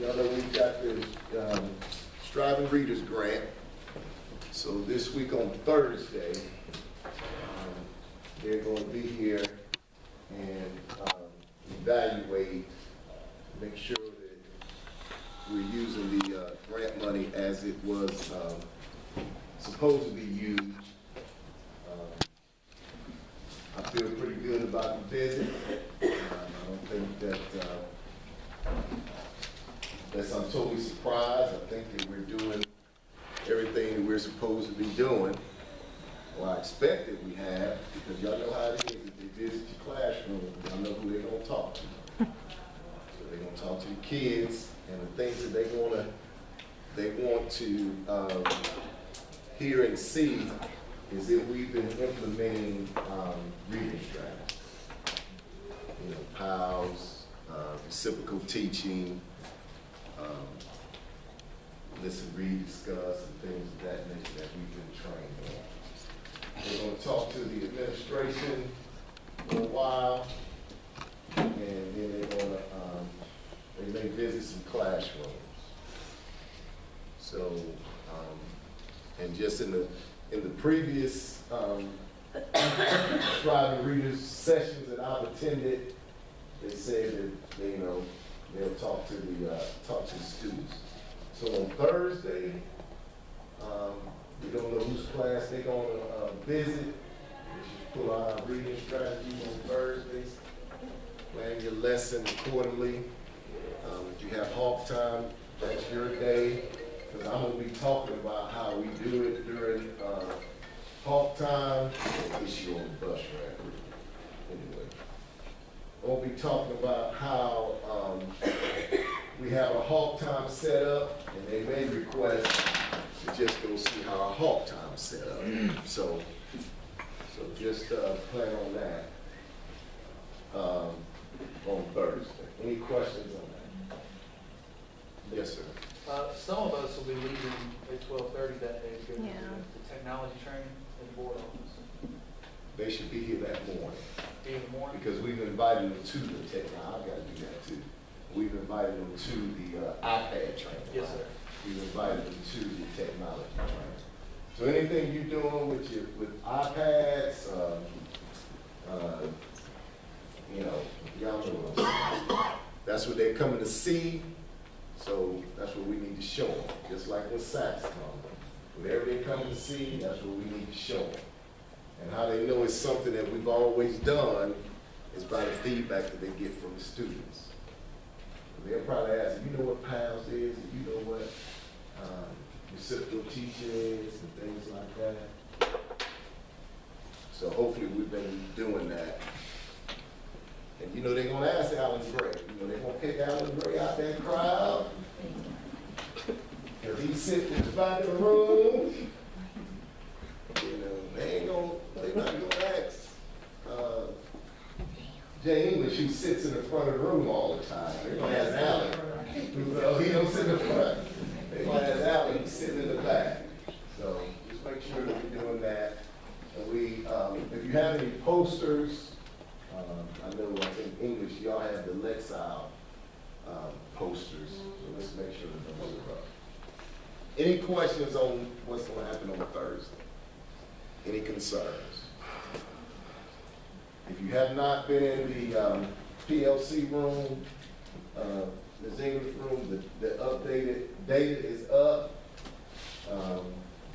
y'all know we've got the Striving Readers Grant. So this week on Thursday, they're going to be here and evaluate, make sure that we're using the grant money as it was supposed to be used. I feel pretty good about the visit. I don't think that unless I'm totally surprised, I think that we're doing everything that we're supposed to be doing. Well, I expect that we have, because y'all know how it is. If they visit your classroom, y'all know who they're going to talk to. So they're going to talk to the kids and the things that they want to hear and see is that we've been implementing reading strategies. You know, PALS, reciprocal teaching, listen, read, discuss, and things of that nature that we've been trained on. We're going to talk to the administration for a while, and then they're going to, they may visit some classrooms. So, and just in the previous Striving Readers sessions that I've attended, they said that they, they'll talk to the students. So on Thursday, we don't know whose class they're going to visit. We should pull our reading strategies on Thursdays. Plan your lesson accordingly. If you have half time, that's your day. Because I'm going to be talking about how we do it during half time, in case you're on the bus right anyway. I'm going to be talking about how we have a halt time set up, and they may request to just go see how our halt time set up. So just plan on that on Thursday. Any questions on that? Yes, sir. Some of us will be leaving at 12:30 that day to go to the technology training in the board office. They should be here that morning. In the morning? Because we've invited them to the technology. I've got to do that too. We've invited them to the iPad training. Yes, sir. We've invited them to the technology training. So anything you're doing with iPads, y'all know what I'm saying. That's what they're coming to see. So that's what we need to show them. Just like when SACS come. Whatever they're coming to see, that's what we need to show them. And how they know it's something that we've always done is by the feedback that they get from the students. They'll probably ask, you know what PALS is, and you know what reciprocal teaching is, and things like that. So hopefully we've been doing that. And they're gonna ask Alan Gray. They're gonna pick Alan Gray out that crowd. Because he's sitting in the back of the room. They're not gonna ask Jay English, who sits in the front of the room all the time. They're gonna ask Alan. He don't sit in the front. They're gonna ask Alan, he's sitting in the back. So just make sure that we're doing that. And if you have any posters, I think English, y'all have the Lexile posters, so let's make sure that those are up. Any questions on what's going to happen on Thursday? Any concerns? If you have not been in the PLC room, Ms. English room, the updated data is up.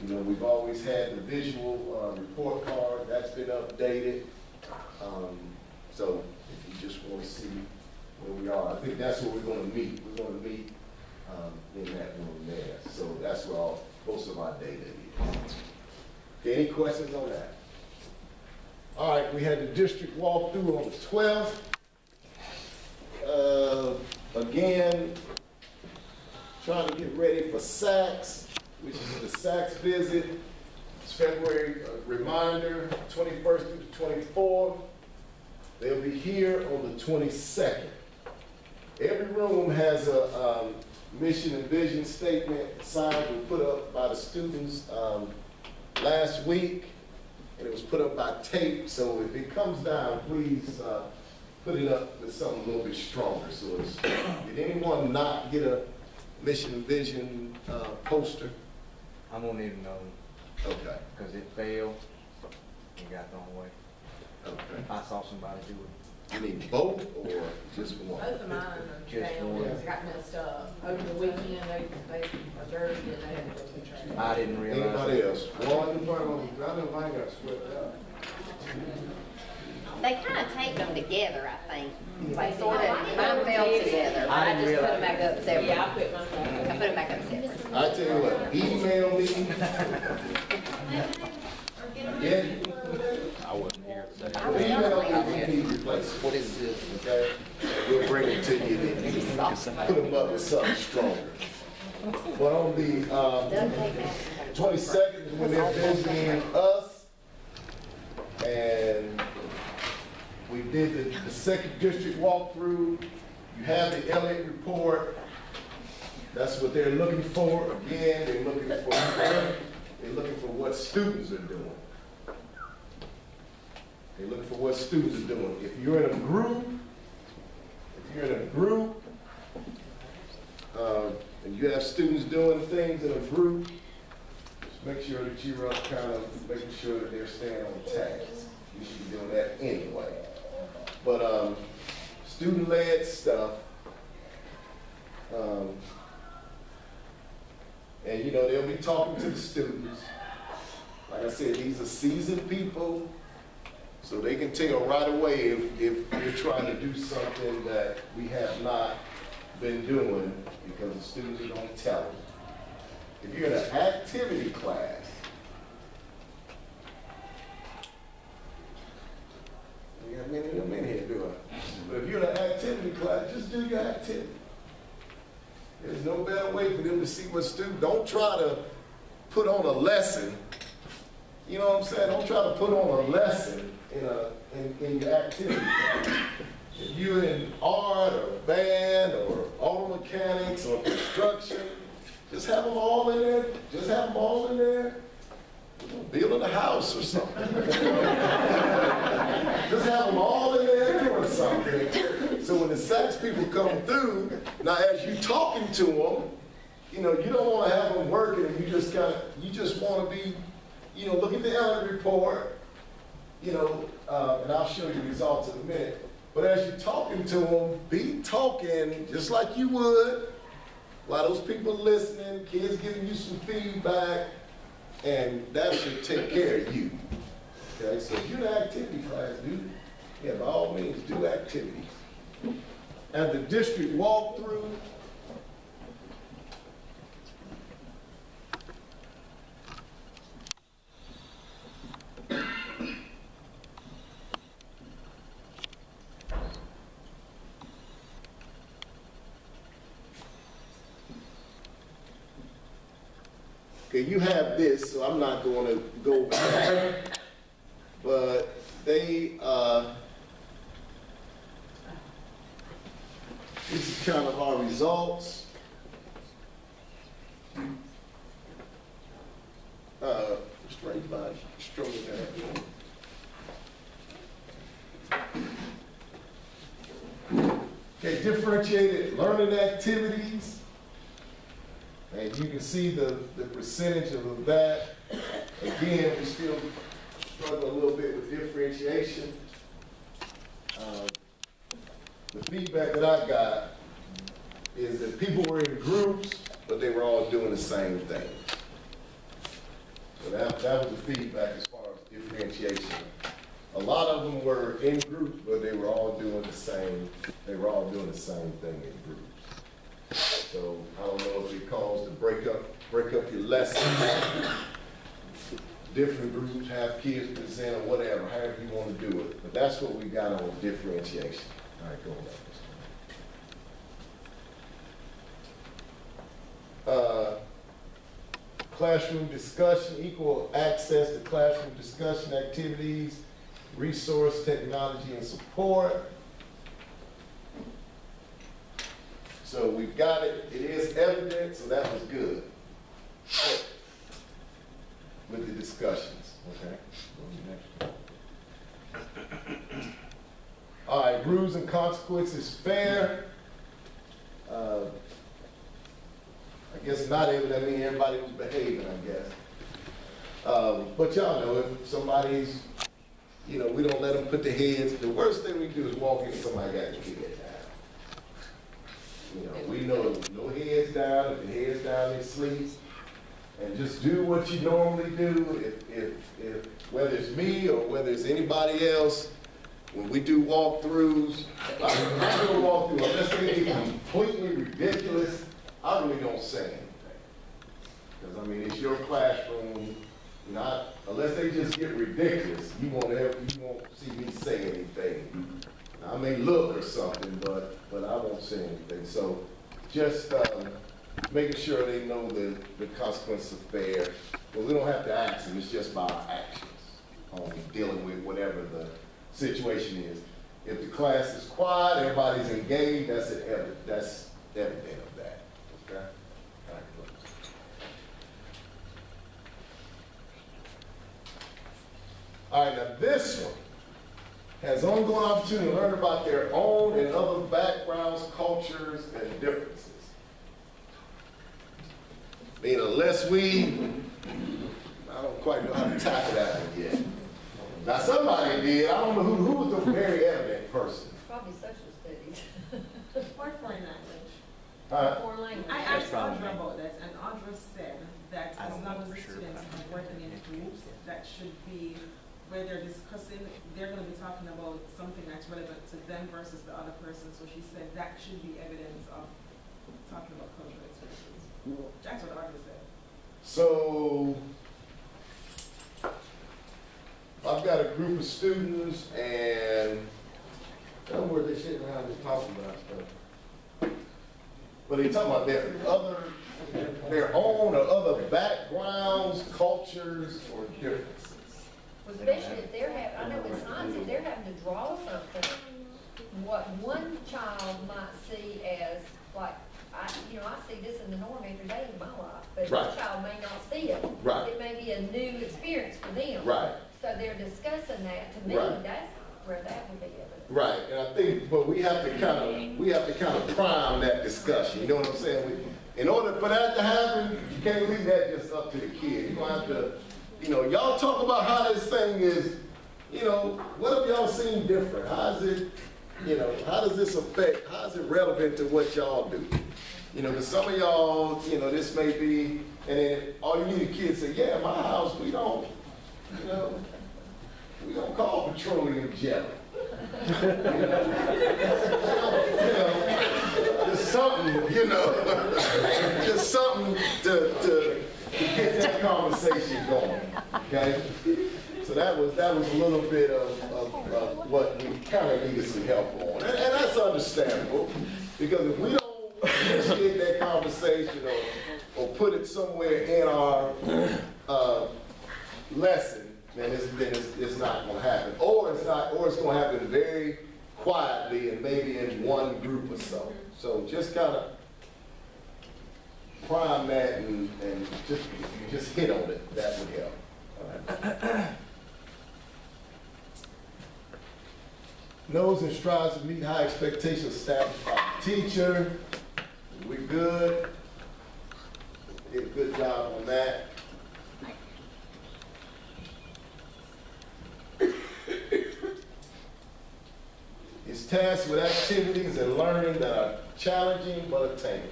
We've always had the visual report card, that's been updated. So if you just want to see where we are, I think that's where we're going to meet. We're going to meet in that room there. So that's where most of our data is. Okay, any questions on that? All right, we had the district walkthrough on the 12th. Again, trying to get ready for SACS, which is the SACS visit. It's February, reminder, 21st through the 24th. They'll be here on the 22nd. Every room has a mission and vision statement signed and put up by the students last week, and it was put up by tape. So if it comes down, please put it up with something a little bit stronger. So did anyone not get a mission vision, poster? I'm gonna need to know, Okay, because it failed and got thrown away. okay. I saw somebody do it. You need both or just one? Both of mine are Just down, one. it got messed up. Over the weekend, they are dirty and they had to go to the trash. I didn't realize. Anybody else? One? I know mine got swept out. They kind of taped them together, I think. Like Oh, sort of, I didn't mine know fell they did. together. I I didn't just put realize. them back up separate. Yeah, I put mine I back. put them back up separate. I tell you what, email me. Yeah. I wasn't here today. I was Email gonna me if you need replacement. What is this? Okay? And we'll bring it to you then. Put them up with something stronger. But on the, Doesn't take that. 22nd, when they're visiting us, and we did the second district walkthrough, you have the Elliott report, that's what they're looking for. Again, they're looking for what students are doing. They're looking for what students are doing. If you're in a group, and you have students doing things in a group, just make sure that you're kind of making sure that they're staying on task. You should be doing that anyway. But student-led stuff, and you know, they'll be talking to the students. Like I said, these are seasoned people, so they can tell right away if we're trying to do something that we have not been doing, because the students are gonna tell them. If you're in an activity class, we got many of them in here, do I? But if you're in an activity class, just do your activity. There's no better way for them to see what students, don't try to put on a lesson. You know what I'm saying? Don't try to put on a lesson in your activity class. If you're in art or band or auto mechanics or construction, just have them all in there. Just have them all in there. Building a house or something. Just have them all in there doing something. So when the SACS people come through, now as you talking to them, you know, you don't want to have them working and you just want to be, you know, look at the Elliott report, you know, and I'll show you the results in a minute. But as you're talking to them, be talking just like you would, while those people are listening, kids giving you some feedback, and that should take care of you. Okay, so if you're in an activity class, by all means, do activities. And the district walkthrough, okay, you have this, so I'm not going to go back, but they, this is kind of our results. Straight line, stroke it down. Okay, differentiated learning activities. And you can see the percentage of that. Again, we still struggle a little bit with differentiation. The feedback that I got is that people were in groups, but they were all doing the same thing. So that was the feedback as far as differentiation. A lot of them were in groups, but they were all doing the same. They were all doing the same thing in groups. So I don't know if it calls to break up your lessons. Different groups have kids present or whatever, however you want to do it. But that's what we got on differentiation. All right, go on. Classroom discussion, equal access to classroom discussion activities, resource, technology, and support. So we've got it. It is evident, so that was good. With the discussions, okay? All right, rules and consequences fair. guess not everybody, I mean, everybody was behaving, I guess. But y'all know, if somebody's, you know, we don't let them put their heads, the worst thing we do is walk in, somebody got their head down. You know, we know no heads down, if your head's down, they sleep. And just do what you normally do, if whether it's me or whether it's anybody else, when we do walkthroughs, I'm not gonna walk through, unless they get completely ridiculous, I really don't say anything. Because I mean, it's your classroom, not, unless they just get ridiculous, you won't see me say anything. I may look or something, but I won't say anything. So just making sure they know the consequences are fair. But we don't have to ask them, it's just by our actions on dealing with whatever the situation is. If the class is quiet, everybody's engaged, that's evident of that. Okay? All right, good. All right, now this one has ongoing opportunity to learn about their own and other backgrounds, cultures, and differences. I mean, unless I don't quite know how to tackle that one yet. Now, somebody did, I don't know who was the very evident person. Probably social studies. Or foreign language. Foreign language. I asked probably Audra about that, and Audra said that as long as the students are working in groups, that should be where they're discussing, they're going to be talking about something that's relevant to them versus the other person. So she said that should be evidence of talking about cultural experiences. That's what Audra said. So, I've got a group of students and Somewhere they sitting around just talking about stuff. but they talking about their own or other backgrounds, cultures, or differences. Especially if they're having, I know in science, if they're having to draw something, what one child might see as, like, I see this in the norm every day in my life, but Right. this child may not see it. Right. It may be a new experience for them. Right. So they're discussing that, to me, Right. that's where that would be evident. Right, and I think, but we have to kind of prime that discussion, you know what I'm saying? In order for that to happen, you can't leave that just up to the kid. You're gonna have to, y'all talk about how this thing is, what have y'all seen different? How's it, how does this affect, how is it relevant to what y'all do? Because some of y'all, this may be, and then all you need a kid to say, yeah, in my house, we don't call petroleum jelly. Just something, just something to get that conversation going, okay? So that was a little bit of what we kind of needed some help on. And that's understandable, because if we don't initiate that conversation or put it somewhere in our lesson, then it's not going to happen, or it's going to happen very quietly and maybe in one group or so. So just kind of prime that and just hit on it. That would help. All right. Knows and strives to meet high expectations established by the teacher. We good. Did a good job on that. Is tasked with activities and learning that are challenging but attainable.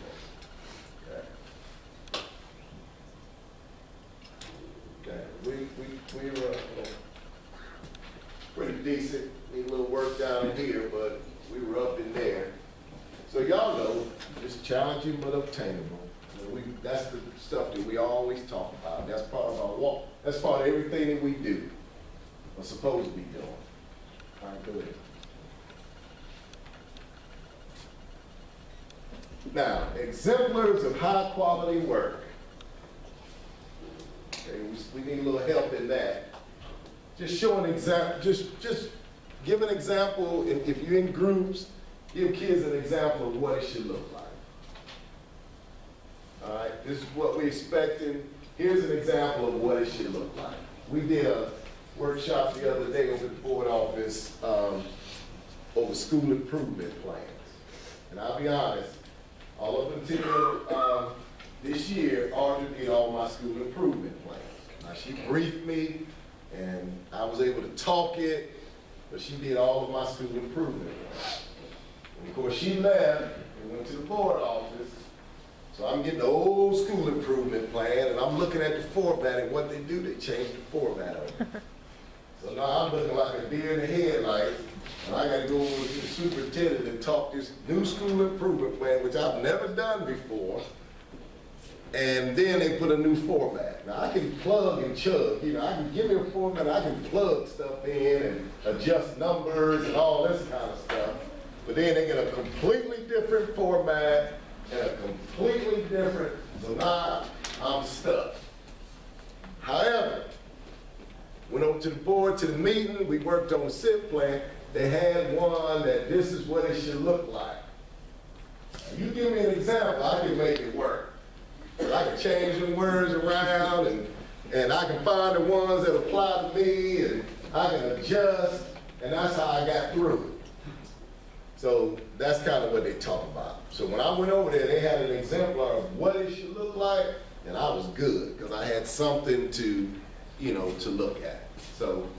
Okay. We were pretty decent. Need a little work down in here, but we were up in there. So y'all know it's challenging but obtainable. That's the stuff that we always talk about. That's part of our walk. That's part of everything that we do, or supposed to be doing. All right, go ahead. Now, exemplars of high quality work. Okay, we need a little help in that. Just show an example, just give an example. If you're in groups, give kids an example of what it should look like. All right, this is what we're expecting. Here's an example of what it should look like. We did a workshop the other day over at the board office over school improvement plans. And I'll be honest, all of them did this year, Audra did all my school improvement plans. Now, she briefed me, and I was able to talk it, but she did all of my school improvement plans. And of course, she left and went to the board office, so I'm getting the old school improvement plan, and I'm looking at the format, and what they do, they change the format of it. So now I'm looking like a deer in the headlights, and I gotta go over to the superintendent and talk this new school improvement plan, which I've never done before. And then they put a new format. Now I can plug and chug, you know, I can give me a format, I can plug stuff in and adjust numbers and all this kind of stuff. But then they get a completely different format and a completely different, so now I'm stuck. However, went over to the board, to the meeting, we worked on the SIP plan. They had one that this is what it should look like. You give me an example, I can make it work. I can change the words around and I can find the ones that apply to me and I can adjust, and that's how I got through it. So that's kind of what they talk about. So when I went over there, they had an exemplar of what it should look like, and I was good because I had something to, you know, to look at. So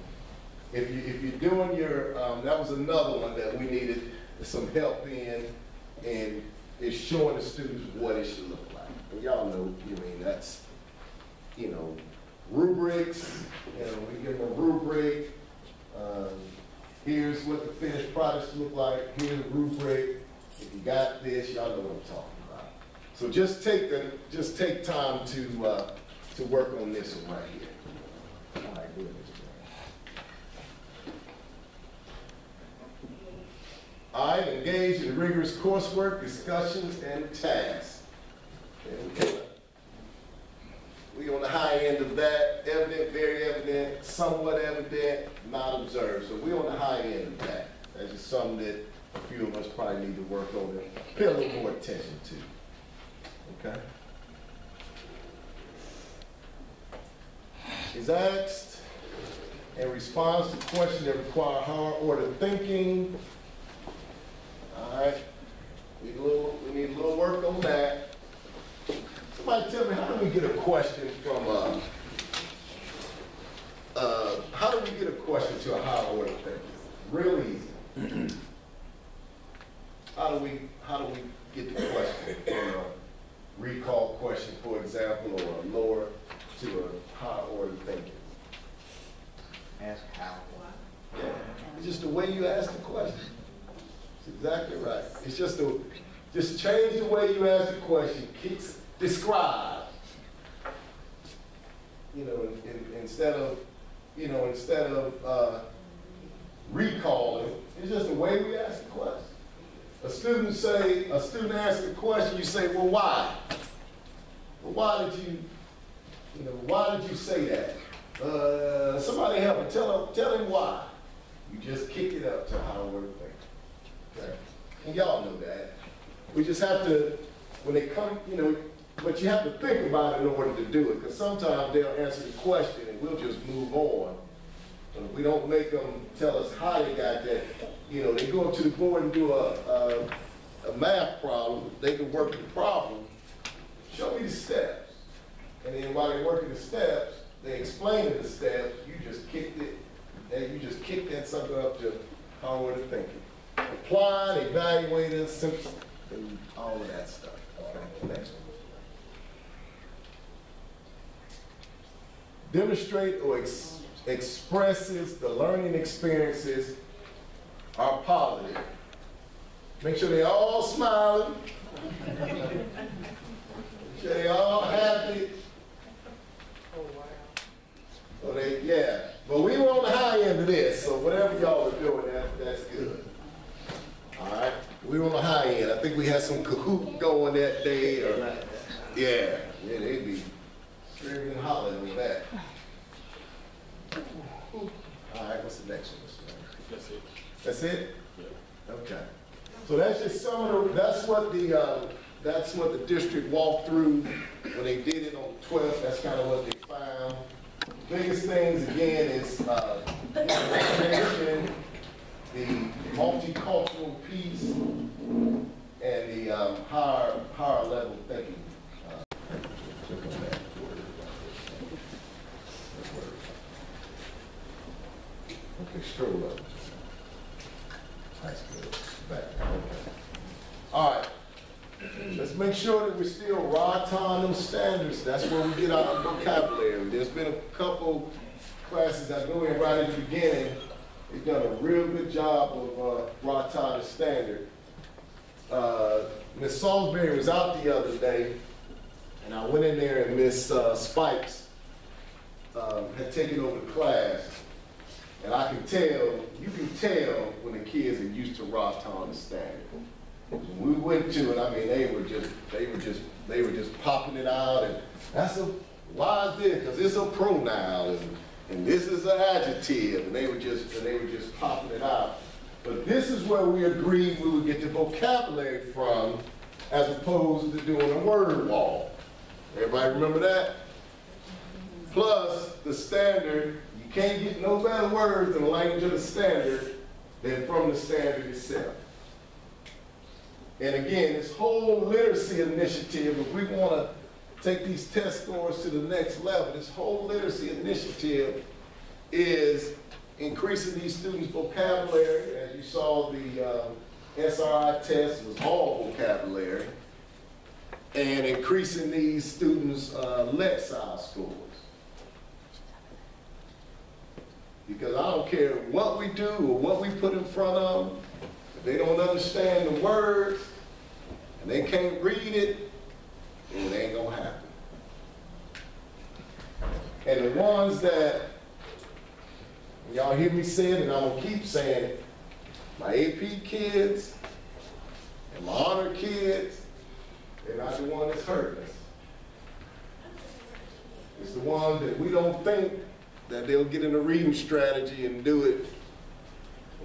if you're doing your, that was another one that we needed some help in, and it's showing the students what it should look like. And y'all know, that's, rubrics, we give them a rubric. Here's what the finished products look like. Here's a rubric. If you got this, y'all know what I'm talking about. So just take time to work on this one right here. All right, good. All right, engage in rigorous coursework, discussions, and tasks. We on the high end of that, evident, very evident, somewhat evident, not observed. So we on the high end of that. That's just something that a few of us probably need to work on and pay a little more attention to. Okay? Is asked and responds to questions that require higher order thinking. All right, we need a little work on that. Somebody tell me, how do we get a question from how do we get a question to a higher order thinking? Real easy. How do we get the question from a recall question, for example, or a lower to a higher order thinking? Ask how. Yeah, it's just the way you ask the question. It's exactly right. It's just change the way you ask the question. Describe. Instead of recalling, it's just the way we ask the question. A student asks a question, you say, well, why? Well, why did you say that? Somebody help me, tell him why. You just kick it up to how we're thinking. Okay? And y'all know that. We just have to, when they come, but you have to think about it in order to do it, because sometimes they'll answer the question and we'll just move on. But if we don't make them tell us how they got that, they go up to the board and do a math problem, they can work the problem, show me the steps. And then while they're working the steps, they explain the steps, you just kicked it, and you just kicked that sucker up to how we're thinking. Apply, evaluate, and all of that stuff. Okay, next one. Demonstrate or expresses the learning experiences are positive. Make sure they're all smiling. Make sure they're all happy. Oh, wow. So but we were on the high end of this, so whatever y'all are doing, that's good. All right, we were on the high end. I think we had some Kahoot going that day, or they'd be screaming and hollering with that. All right, what's the next one, Mr. Mayor? That's it. That's it? Yeah. Okay. So that's just some of that's what the district walked through when they did it on the 12th. That's kind of what they found. The biggest things again is information, the multicultural piece, and the higher level thinking. control of it. That's good. Back now, okay. All right. Let's make sure that we're still right-on them standards. That's where we get our vocabulary. There's been a couple classes I know in right at the beginning. They've done a real good job of right-on the standard. Miss Salisbury was out the other day, and I went in there and Miss Spikes had taken over the class. And I can tell, you can tell when the kids are used to right-on the standard. When we went to it, I mean, they were just popping it out, and why is this? Because it's a pronoun, and this is an adjective, and they were just popping it out. But this is where we agreed we would get the vocabulary from, as opposed to doing a word wall. Everybody remember that? Plus, the standard, you can't get no better words in the language of the standard than from the standard itself. And again, this whole literacy initiative, if we want to take these test scores to the next level, this whole literacy initiative is increasing these students' vocabulary. As you saw, the SRI test was all vocabulary, and increasing these students' Lexile scores. Because I don't care what we do or what we put in front of them, if they don't understand the words and they can't read it, it ain't gonna happen. And the ones that, y'all hear me say it and I'm gonna keep saying it, my AP kids and my honor kids, they're not the one that's hurting us. It's the ones that we don't think that they'll get in a reading strategy and do it.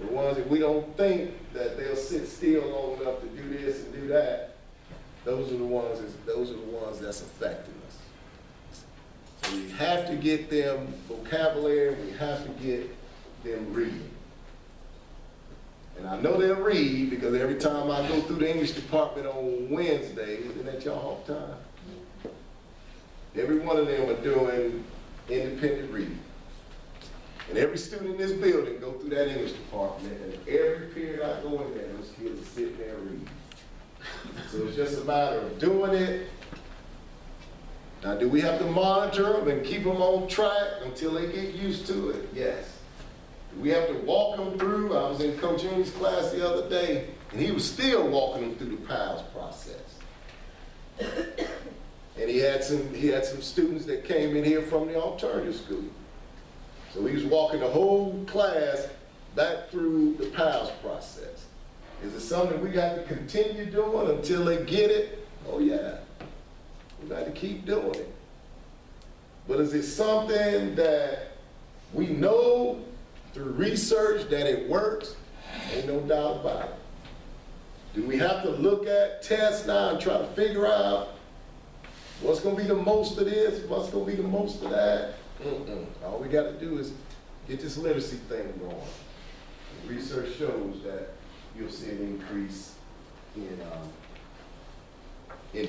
The ones that we don't think that they'll sit still long enough to do this and do that, those are the ones that's affecting us. So we have to get them vocabulary, we have to get them reading. And I know they'll read because every time I go through the English department on Wednesday, isn't that y'all off time? Every one of them are doing independent reading. And every student in this building go through that English department, and every period I go in there, those kids are sitting there reading. So it's just a matter of doing it. Now, do we have to monitor them and keep them on track until they get used to it? Yes. Do we have to walk them through? I was in Coach Ewing's class the other day, and he was still walking them through the PALS process. And he had some students that came in here from the alternative school. So he was walking the whole class back through the PALS process. Is it something we got to continue doing until they get it? Oh yeah, we got to keep doing it. But is it something that we know through research that it works? Ain't no doubt about it. Do we have to look at tests now and try to figure out what's going to be the most of this, what's going to be the most of that? All we got to do is get this literacy thing going. The research shows that you'll see an increase in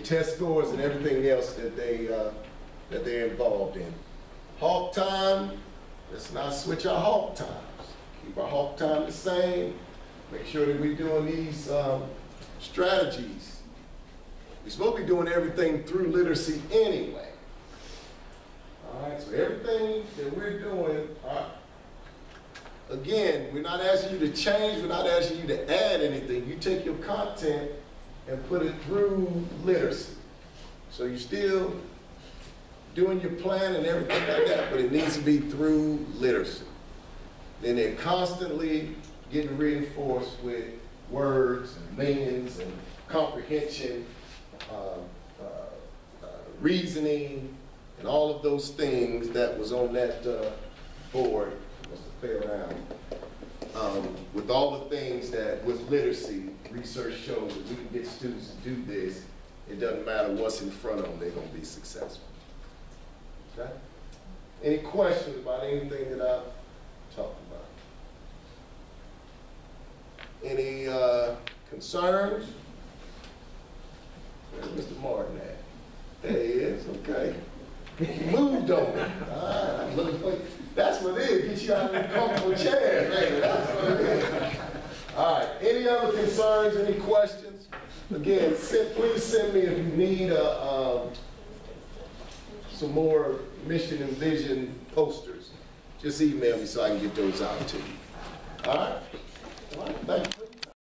test scores and everything else that they're involved in. Hawk time, let's not switch our hawk times. Keep our hawk time the same. Make sure that we're doing these strategies. We're supposed to be doing everything through literacy anyway. All right, so everything that we're doing, again, we're not asking you to change, we're not asking you to add anything. You take your content and put it through literacy. So you're still doing your plan and everything like that, but it needs to be through literacy. Then they're constantly getting reinforced with words and meanings and comprehension, reasoning, and all of those things that was on that board. Must have fell down. With all the things that with literacy, research shows that we can get students to do this. It doesn't matter what's in front of them, they're going to be successful. Okay? Any questions about anything that I've talked about? Any concerns? Where's Mr. Martin at? There he is, okay. He moved on me. I'm looking for you. That's what it is, get you out of the comfortable chair, baby, that's what it is. All right, any other concerns, any questions? Again, please send me if you need some more mission and vision posters. Just email me so I can get those out to you. All right? All right, thank you.